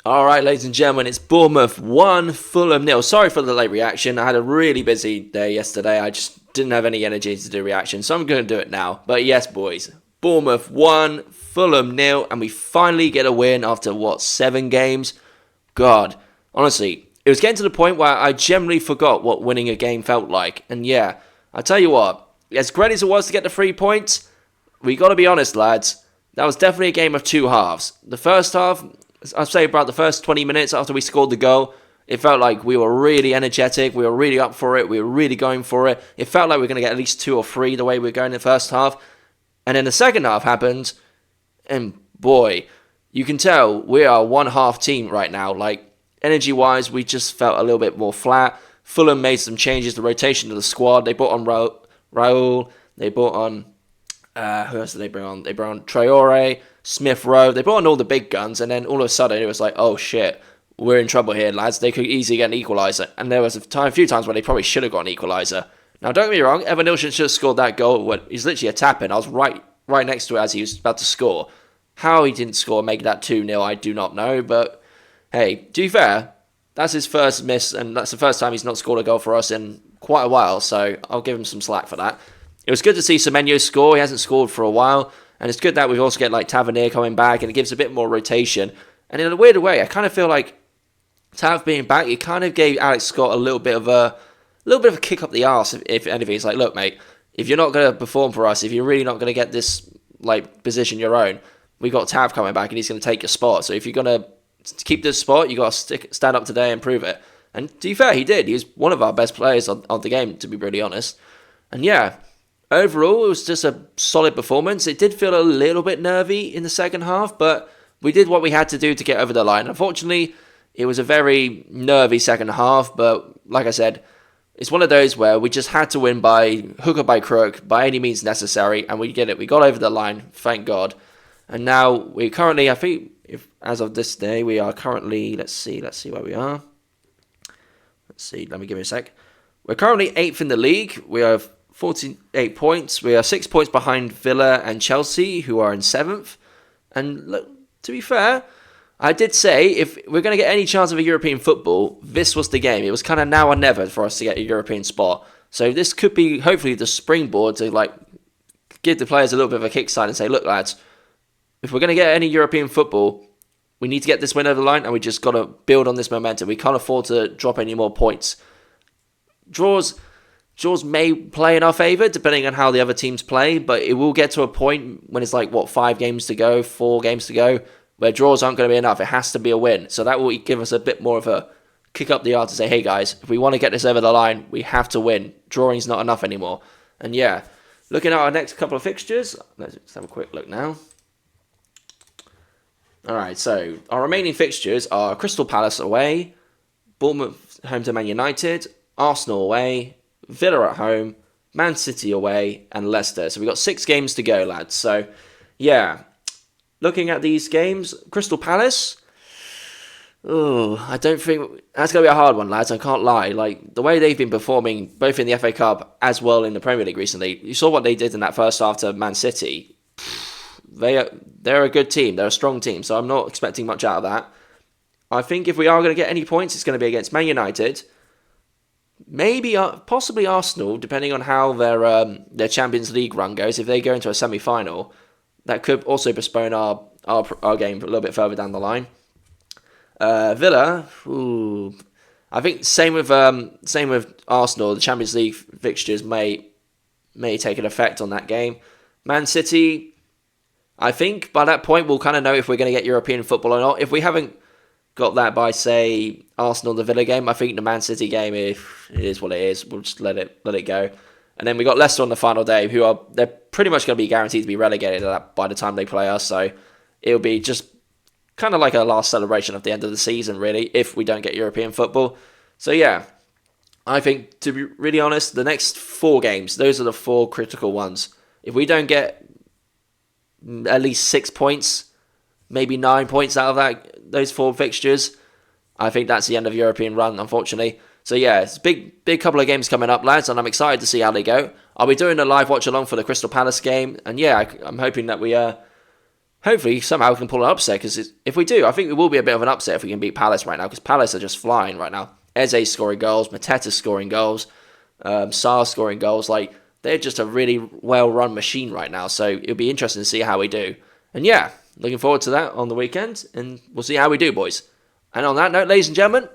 Alright, ladies and gentlemen, it's Bournemouth 1, Fulham 0. Sorry for the late reaction. I had a really busy day yesterday. I just didn't have any energy to do reaction, so I'm going to do it now. But yes, boys, Bournemouth 1, Fulham 0, and we finally get a win after, 7 games? God, honestly, it was getting to the point where I generally forgot what winning a game felt like. And yeah, I tell you what, as great as it was to get the 3 points, we got to be honest, lads, that was definitely a game of two halves. The first half, I'd say about the first 20 minutes after we scored the goal, it felt like we were really energetic, we were really up for it, we were really going for it. It felt like we were going to get at least 2 or 3 the way we were going in the first half. And then the second half happened, and boy, you can tell we are a one-half team right now. Like, energy-wise, we just felt a little bit more flat. Fulham made some changes, the rotation of the squad. They brought on Raul, they brought on, who else did they bring on? They brought on Traore, Smith Rowe. They brought on all the big guns, and then all of a sudden it was like, oh shit, we're in trouble here, lads. They could easily get an equaliser. And there was a few times where they probably should have got an equaliser. Now, don't get me wrong, Evan Nilsson should have scored that goal. He's literally a tap-in. I was right next to it as he was about to score. How he didn't score, make that 2-0, I do not know. But, hey, to be fair, that's his first miss, and that's the first time he's not scored a goal for us in quite a while, so I'll give him some slack for that. It was good to see Semenyo score. He hasn't scored for a while. And it's good that we've also got like Tavernier coming back, and it gives a bit more rotation. And in a weird way, I kind of feel like Tav being back, it kind of gave Alex Scott a little bit of a kick up the arse. If anything, it's like, look, mate, if you're not going to perform for us, if you're really not going to get this like position your own, we got Tav coming back, and he's going to take your spot. So if you're going to keep this spot, you got to stand up today and prove it. And to be fair, he did. He was one of our best players of the game, to be really honest. And yeah. Overall, it was just a solid performance. It did feel a little bit nervy in the second half, but we did what we had to do to get over the line. Unfortunately, it was a very nervy second half, but like I said, it's one of those where we just had to win by hook or by crook, by any means necessary, and we did it. We got over the line, thank God. And now we currently, I think, as of this day, we are currently, let's see where we are. Let me give you a sec. We're currently 8th in the league. We have 48 points. We are 6 points behind Villa and Chelsea, who are in 7th. And look, to be fair, I did say if we're going to get any chance of a European football, this was the game. It was kind of now or never for us to get a European spot. So this could be hopefully the springboard to like give the players a little bit of a kickstart and say, look, lads, if we're going to get any European football, we need to get this win over the line, and we just got to build on this momentum. We can't afford to drop any more points. Draws may play in our favour, depending on how the other teams play, but it will get to a point when it's like, 5 games to go, 4 games to go, where draws aren't going to be enough. It has to be a win. So that will give us a bit more of a kick up the arse to say, hey guys, if we want to get this over the line, we have to win. Drawing's not enough anymore. And yeah, looking at our next couple of fixtures, let's just have a quick look now. Alright, so our remaining fixtures are Crystal Palace away, Bournemouth home to Man United, Arsenal away, Villa at home, Man City away, and Leicester. So we've got 6 games to go, lads. So, yeah. Looking at these games, Crystal Palace. I don't think... That's going to be a hard one, lads. I can't lie. Like, the way they've been performing, both in the FA Cup as well in the Premier League recently, you saw what they did in that first half to Man City. They're a good team. They're a strong team. So I'm not expecting much out of that. I think if we are going to get any points, it's going to be against Man United. Maybe, possibly Arsenal, depending on how their Champions League run goes. If they go into a semi-final, that could also postpone our game a little bit further down the line. Villa, I think same with Arsenal. The Champions League fixtures may take an effect on that game. Man City, I think by that point we'll kind of know if we're going to get European football or not. If we haven't got that by, say, Arsenal, the Villa game, I think the Man City game, if it is what it is, we'll just let it go. And then we got Leicester on the final day, they're pretty much going to be guaranteed to be relegated by the time they play us. So it'll be just kind of like a last celebration of the end of the season, really, if we don't get European football. So yeah, I think, to be really honest, the next 4 games, those are the 4 critical ones. If we don't get at least 6 points, maybe 9 points out of those 4 fixtures, I think that's the end of European run, unfortunately. So yeah, it's a big couple of games coming up, lads, and I'm excited to see how they go. I'll be doing a live watch along for the Crystal Palace game, and yeah, I'm hoping that we hopefully somehow we can pull an upset, because if we do, I think it will be a bit of an upset if we can beat Palace right now, because Palace are just flying right now. Eze scoring goals, Mateta's scoring goals, Sarr scoring goals. Like, they're just a really well-run machine right now, so it'll be interesting to see how we do. And yeah, looking forward to that on the weekend, and we'll see how we do, boys. And on that note, ladies and gentlemen,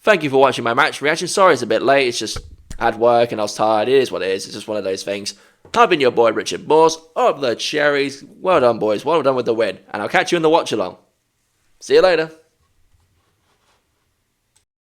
thank you for watching my match reaction. Sorry it's a bit late, it's just I had work and I was tired. It is what it is, it's just one of those things. I've been your boy Richard Morse of the Cherries. Well done, boys, well done with the win, and I'll catch you in the watch-along. See you later.